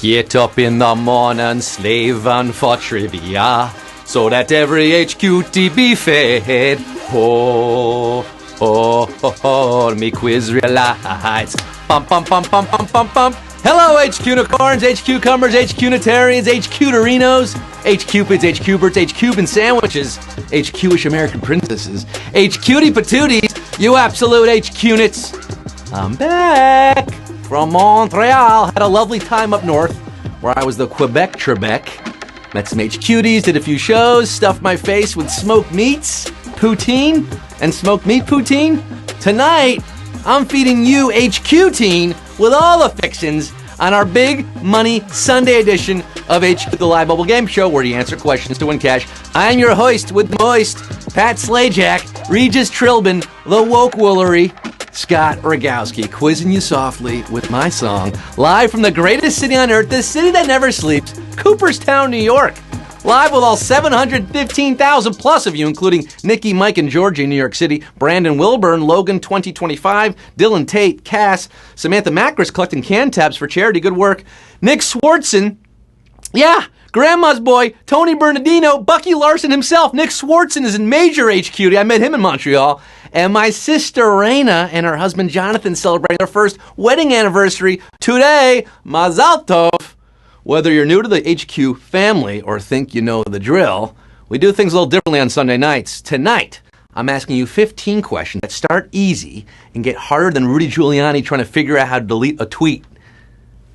Get up in the morning, slaving for trivia, so that every HQT be fed. Oh, oh, oh, oh, me quiz realize. Bum, bum, bum, bum, bum, bum, bum. Hello, HQ Unicorns, HQ Cumbers, HQ Unitarians, HQ Dorinos, HQ Cupids, HQ Cuberts, HQ Cuban Sandwiches, HQ-ish American Princesses, HQty Patooties, you absolute HQ Units. I'm back from Montreal. Had a lovely time up north where I was the Quebec Trebek. Met some HQties, did a few shows, stuffed my face with smoked meats, poutine, and smoked meat poutine. Tonight, I'm feeding you HQ-teen with all the fixins on our big money Sunday edition of HQ the Live Mobile Game Show, where you answer questions to win cash. I'm your host with the moist, Pat Slajak, Regis Trilbin, the woke woolery, Scott Rogowsky, quizzing you softly with my song, live from the greatest city on earth, the city that never sleeps, Cooperstown, New York. Live with all 715,000 plus of you, including Nikki, Mike, and Georgie in New York City, Brandon Wilburn, Logan 2025, Dylan Tate, Cass, Samantha Macris collecting can tabs for charity, good work, Nick Swartzen, yeah, Grandma's boy, Tony Bernardino, Bucky Larson himself, Nick Swartzen is in major HQ. I met him in Montreal. And my sister Raina and her husband Jonathan celebrating their first wedding anniversary today. Mazal tov. Whether you're new to the HQ family or think you know the drill, we do things a little differently on Sunday nights. Tonight, I'm asking you 15 questions that start easy and get harder than Rudy Giuliani trying to figure out how to delete a tweet.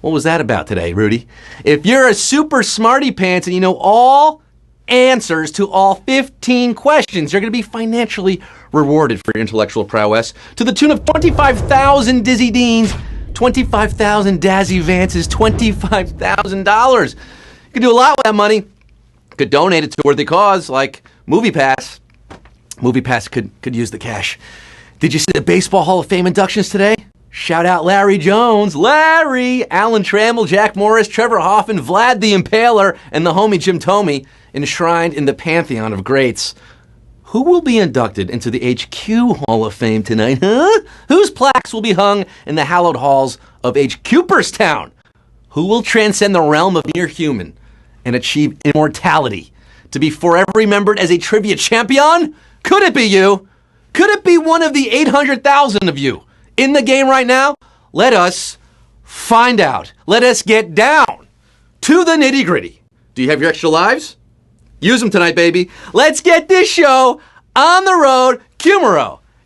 What was that about today, Rudy? If you're a super smarty pants and you know all answers to all 15 questions, you're going to be financially rewarded for your intellectual prowess to the tune of 25,000 Dizzy Deans, 25,000 Dazzy Vances, $25,000. You can do a lot with that money. You could donate it to a worthy cause like MoviePass. MoviePass could use the cash. Did you see the Baseball Hall of Fame inductions today? Shout out Larry Jones, Larry, Alan Trammell, Jack Morris, Trevor Hoffman, Vlad the Impaler, and the homie Jim Thome, enshrined in the pantheon of greats. Who will be inducted into the HQ Hall of Fame tonight, huh? Whose plaques will be hung in the hallowed halls of HQ Cooperstown? Who will transcend the realm of mere human and achieve immortality to be forever remembered as a trivia champion? Could it be you? Could it be one of the 800,000 of you in the game right now? Let us find out. Let us get down to the nitty-gritty. Do you have your extra lives? Use them tonight, baby. Let's get this show on the road.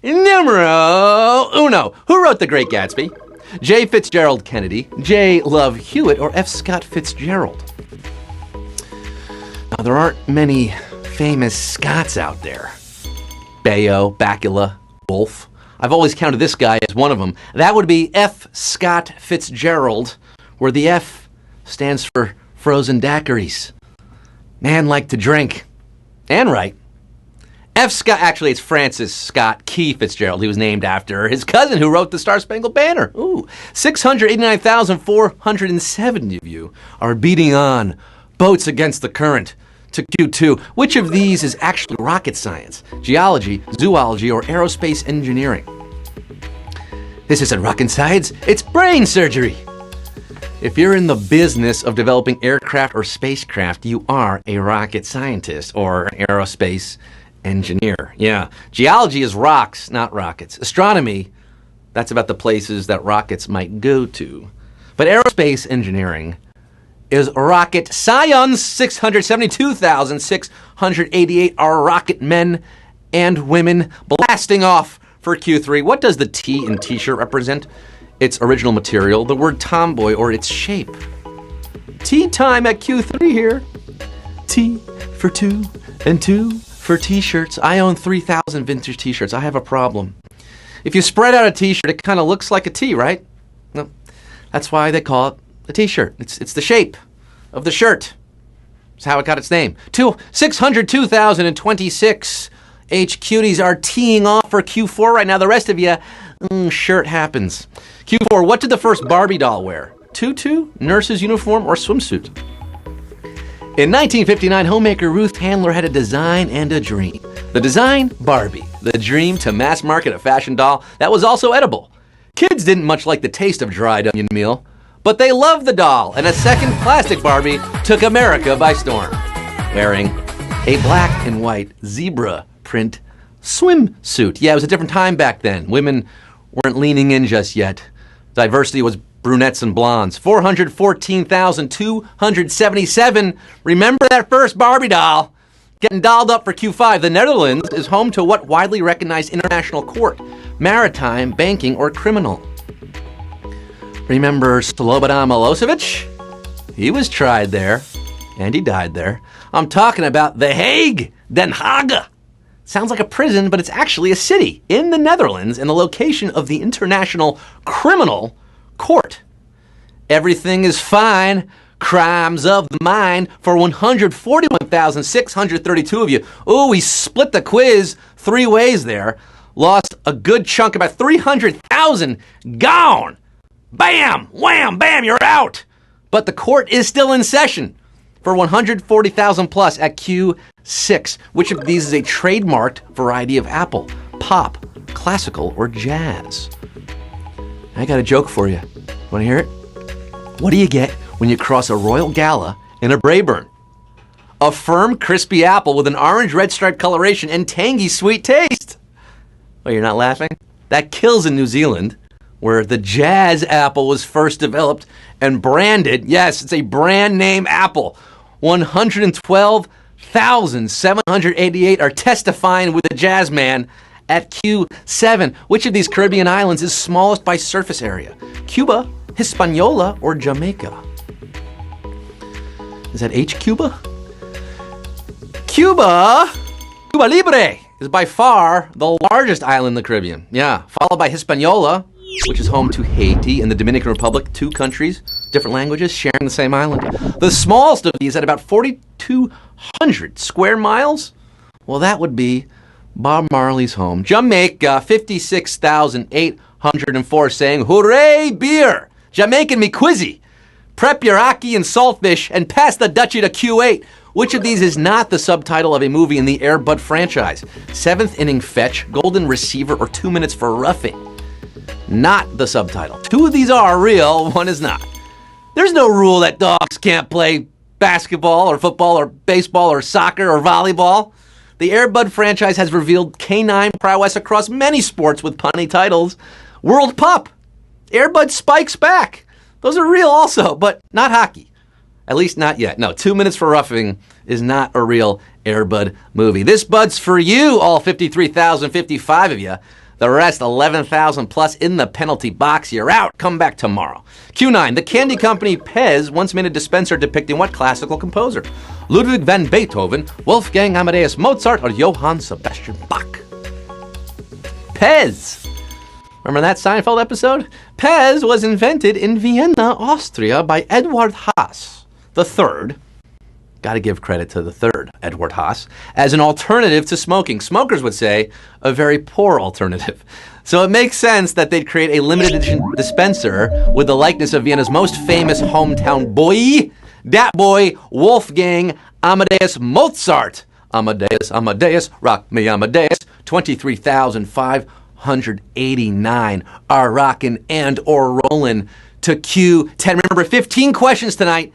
Numero uno. Who wrote The Great Gatsby? J. Fitzgerald Kennedy, J. Love Hewitt, or F. Scott Fitzgerald? Now, there aren't many famous Scotts out there. Bayo, Bakula, Wolfe. I've always counted this guy as one of them. That would be F. Scott Fitzgerald, where the F stands for frozen daiquiris. Man liked to drink. And write. F. Scott, actually it's Francis Scott Key Fitzgerald. He was named after his cousin who wrote the Star-Spangled Banner. Ooh, 689,470 of you are beating on boats against the current to Q2. Which of these is actually rocket science, geology, zoology, or aerospace engineering? This isn't rocket science, it's brain surgery. If you're in the business of developing aircraft or spacecraft, you are a rocket scientist or an aerospace engineer. Yeah, geology is rocks, not rockets. Astronomy, that's about the places that rockets might go to. But aerospace engineering is rocket science. 672,688 are rocket men and women blasting off for Q3. What does the T in t-shirt represent? Its original material, the word tomboy, or its shape. Tea time at Q3 here. T for two and two for t-shirts. I own 3,000 vintage t-shirts. I have a problem. If you spread out a t-shirt, it kind of looks like a T, right? No, that's why they call it a t-shirt. It's the shape of the shirt. It's how it got its name. 602,026 HQties are teeing off for Q4 right now. The rest of you, shirt happens. Q4, what did the first Barbie doll wear? Tutu, nurse's uniform, or swimsuit? In 1959, homemaker Ruth Handler had a design and a dream. The design, Barbie. The dream, to mass market a fashion doll that was also edible. Kids didn't much like the taste of dried onion meal, But they loved the doll, and a second plastic Barbie took America by storm, wearing a black and white zebra print swimsuit. Yeah, it was a different time back then. Women weren't leaning in just yet. Diversity was brunettes and blondes. 414,277. Remember that first Barbie doll? Getting dolled up for Q5. The Netherlands is home to what widely recognized international court? Maritime, banking, or criminal? Remember Slobodan Milosevic? He was tried there, and he died there. I'm talking about The Hague, Den Haag. Sounds like a prison, but it's actually a city in the Netherlands and the location of the International Criminal Court. Everything is fine. Crimes of the mind for 141,632 of you. Ooh, we split the quiz 3 ways there. Lost a good chunk, about 300,000. Gone. Bam, wham, bam, you're out. But the court is still in session for 140,000 plus at Q6. Which of these is a trademarked variety of apple? Pop, classical, or jazz? I got a joke for you. Want to hear it? What do you get when you cross a Royal Gala and a Braeburn? A firm, crispy apple with an orange-red striped coloration and tangy, sweet taste. Well, you're not laughing? That kills in New Zealand, where the jazz apple was first developed and branded. Yes, it's a brand name apple. 112,788 are testifying with the jazz man at Q7. Which of these Caribbean islands is smallest by surface area? Cuba, Hispaniola, or Jamaica? Is that H, Cuba? Cuba Libre is by far the largest island in the Caribbean. Yeah, followed by Hispaniola, which is home to Haiti and the Dominican Republic, 2 countries, different languages, sharing the same island. The smallest of these at about 4,200 square miles? Well, that would be Bob Marley's home. Jamaica, 56,804, saying, hooray, beer! Jamaican me quizzy. Prep your ackee and saltfish and pass the Dutchie to Q8. Which of these is not the subtitle of a movie in the Air Bud franchise? 7th Inning Fetch, Golden Receiver, or 2 Minutes for Roughing? Not the subtitle. 2 of these are real, 1 is not. There's no rule that dogs can't play basketball or football or baseball or soccer or volleyball. The Air Bud franchise has revealed canine prowess across many sports with punny titles. World Pup, Air Bud Spikes Back. Those are real also, but not hockey. At least not yet. No, 2 Minutes for Roughing is not a real Air Bud movie. This Bud's for you, all 53,055 of you. The rest, 11,000 plus in the penalty box. You're out. Come back tomorrow. Q9. The candy company Pez once made a dispenser depicting what classical composer? Ludwig van Beethoven, Wolfgang Amadeus Mozart, or Johann Sebastian Bach? Pez. Remember that Seinfeld episode? Pez was invented in Vienna, Austria by Eduard Haas III. Got to give credit to the third, Edward Haas, as an alternative to smoking. Smokers would say a very poor alternative. So it makes sense that they'd create a limited edition dispenser with the likeness of Vienna's most famous hometown boy, that boy, Wolfgang Amadeus Mozart. Amadeus, Amadeus, rock me Amadeus. 23,589 are rocking and or rolling to Q10. Remember, 15 questions tonight.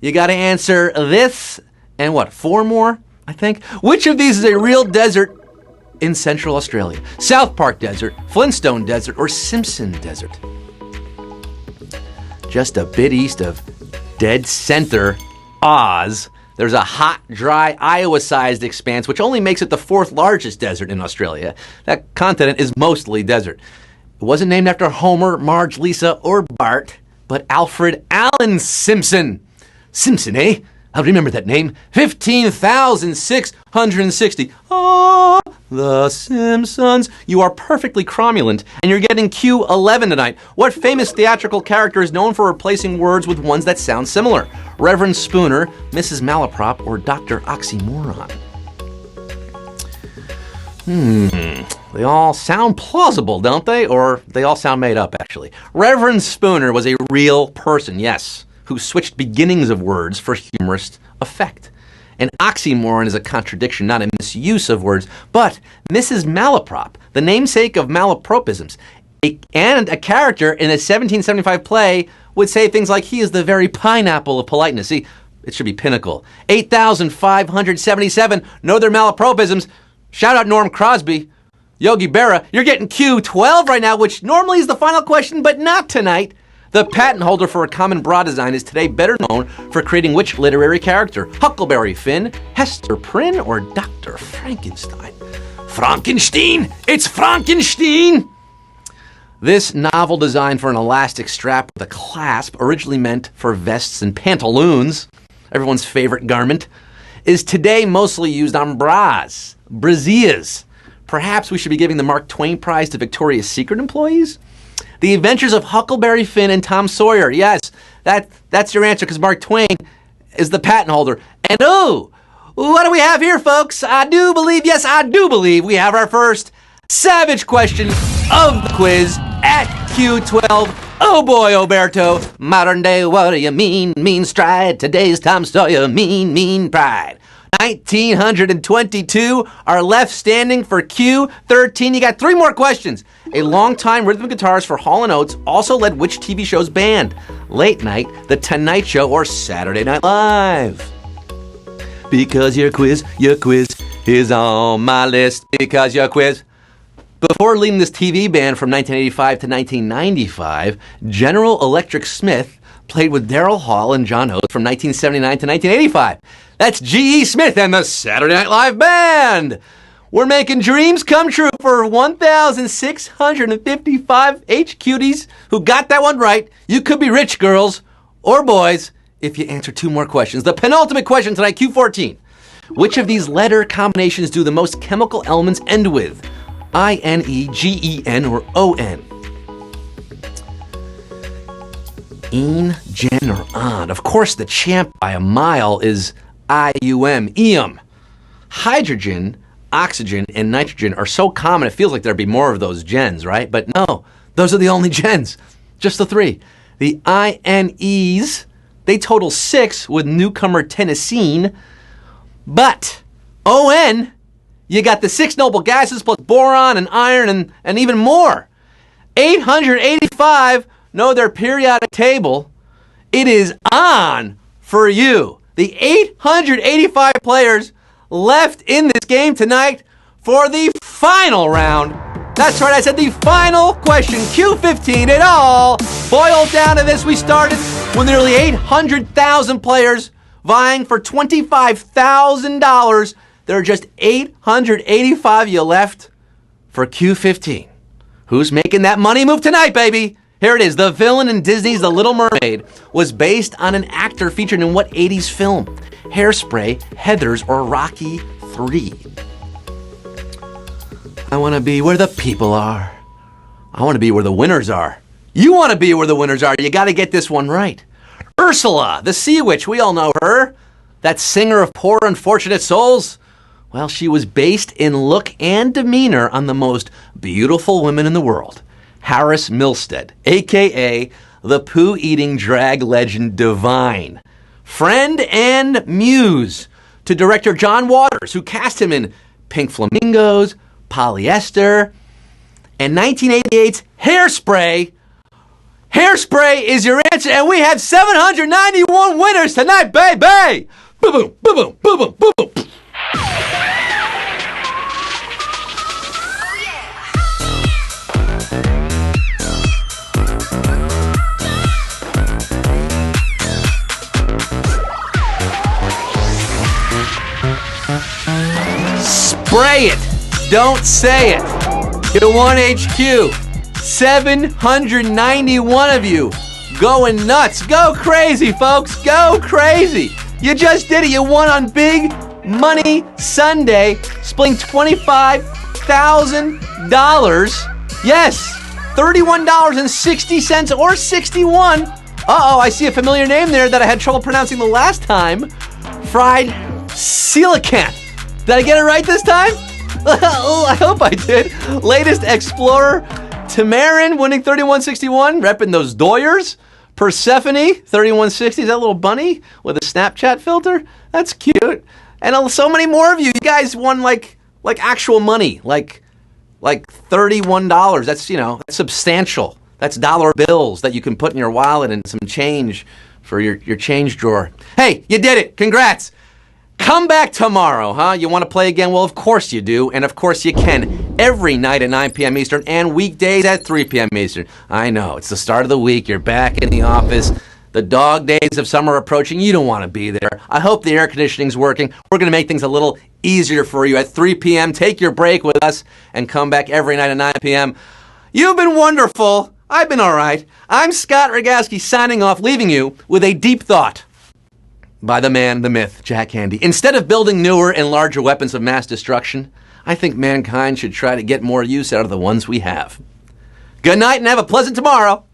You got to answer this and what, 4 more, I think? Which of these is a real desert in Central Australia? South Park Desert, Flintstone Desert, or Simpson Desert? Just a bit east of dead center Oz, there's a hot, dry, Iowa-sized expanse, which only makes it the 4th largest desert in Australia. That continent is mostly desert. It wasn't named after Homer, Marge, Lisa, or Bart, but Alfred Allen Simpson. Simpson, eh? I'll remember that name. 15,660. Oh, the Simpsons. You are perfectly cromulent, and you're getting Q11 tonight. What famous theatrical character is known for replacing words with ones that sound similar? Reverend Spooner, Mrs. Malaprop, or Dr. Oxymoron? They all sound plausible, don't they? Or they all sound made up, actually. Reverend Spooner was a real person, yes, who switched beginnings of words for humorous effect. An oxymoron is a contradiction, not a misuse of words. But Mrs. Malaprop, the namesake of malapropisms, And a character in a 1775 play would say things like, he is the very pineapple of politeness. See, it should be pinnacle. 8,577. Know their malapropisms. Shout out Norm Crosby. Yogi Berra, you're getting Q12 right now, which normally is the final question, but not tonight. The patent holder for a common bra design is today better known for creating which literary character? Huckleberry Finn, Hester Prynne, or Dr. Frankenstein? Frankenstein! It's Frankenstein! This novel design for an elastic strap with a clasp, originally meant for vests and pantaloons, everyone's favorite garment, is today mostly used on bras, brassieres. Perhaps we should be giving the Mark Twain Prize to Victoria's Secret employees? The Adventures of Huckleberry Finn and Tom Sawyer. Yes, that's your answer, because Mark Twain is the patent holder. And what do we have here, folks? I do believe we have our first savage question of the quiz at Q12. Oh boy, Oberto. Modern day, what do you mean? Mean stride. Today's Tom Sawyer, mean pride. 1922 are left standing for Q13. You got 3 more questions. A longtime rhythm guitarist for Hall & Oates also led which TV show's band? Late Night, The Tonight Show, or Saturday Night Live? Because your quiz is on my list. Because your quiz. Before leading this TV band from 1985 to 1995, General Electric Smith played with Daryl Hall and John Oates from 1979 to 1985. That's G.E. Smith and the Saturday Night Live Band. We're making dreams come true for 1,655 H-cuties who got that one right. You could be rich, girls or boys, if you answer 2 more questions. The penultimate question tonight, Q14. Which of these letter combinations do the most chemical elements end with? I-N-E, G-E-N, or O-N? Een, gen, or on? Of course, the champ by a mile is I-U-M, eum. Hydrogen, oxygen, and nitrogen are so common it feels like there'd be more of those gens, right? But no, those are the only gens. Just the 3. The I-N-Es, they total 6 with newcomer Tennessine. But O-N, you got the 6 noble gases plus boron and iron and even more. 885 know their periodic table. It is on for you. The 885 players left in this game tonight for the final round. That's right, I said the final question, Q15. It all boiled down to this. We started with nearly 800,000 players vying for $25,000. There are just 885 you left for Q15. Who's making that money move tonight, baby? Here it is. The villain in Disney's The Little Mermaid was based on an actor featured in what 80s film? Hairspray, Heathers, or Rocky 3? I want to be where the people are. I want to be where the winners are. You want to be where the winners are. You got to get this one right. Ursula, the sea witch, we all know her. That singer of poor unfortunate souls. Well, she was based in look and demeanor on the most beautiful women in the world. Harris Milstead, a.k.a. the poo-eating drag legend Divine. Friend and muse to director John Waters, who cast him in Pink Flamingos, Polyester, and 1988's Hairspray. Hairspray is your answer, and we have 791 winners tonight, baby! Boom, boom, boom, boom, boom, boom, boom. Spray it. Don't say it. You won HQ. 791 of you going nuts. Go crazy, folks. Go crazy. You just did it. You won on Big Money Sunday, splitting $25,000. Yes, $31.60 or 61. Uh-oh, I see a familiar name there that I had trouble pronouncing the last time. Fried Coelacanth. Did I get it right this time? Oh, I hope I did. Latest Explorer, Tamarin winning 3161, repping those Doyers. Persephone, 3160, is that little bunny with a Snapchat filter? That's cute. And so many more of you. You guys won like actual money, like like $31. That's, that's substantial. That's dollar bills that you can put in your wallet and some change for your change drawer. Hey, you did it. Congrats. Come back tomorrow, huh? You want to play again? Well, of course you do, and of course you can. Every night at 9 p.m. Eastern and weekdays at 3 p.m. Eastern. I know, it's the start of the week. You're back in the office. The dog days of summer are approaching. You don't want to be there. I hope the air conditioning's working. We're going to make things a little easier for you at 3 p.m. Take your break with us and come back every night at 9 p.m. You've been wonderful. I've been all right. I'm Scott Rogowsky signing off, leaving you with a deep thought by the man, the myth, Jack Handey. Instead of building newer and larger weapons of mass destruction, I think mankind should try to get more use out of the ones we have. Good night and have a pleasant tomorrow.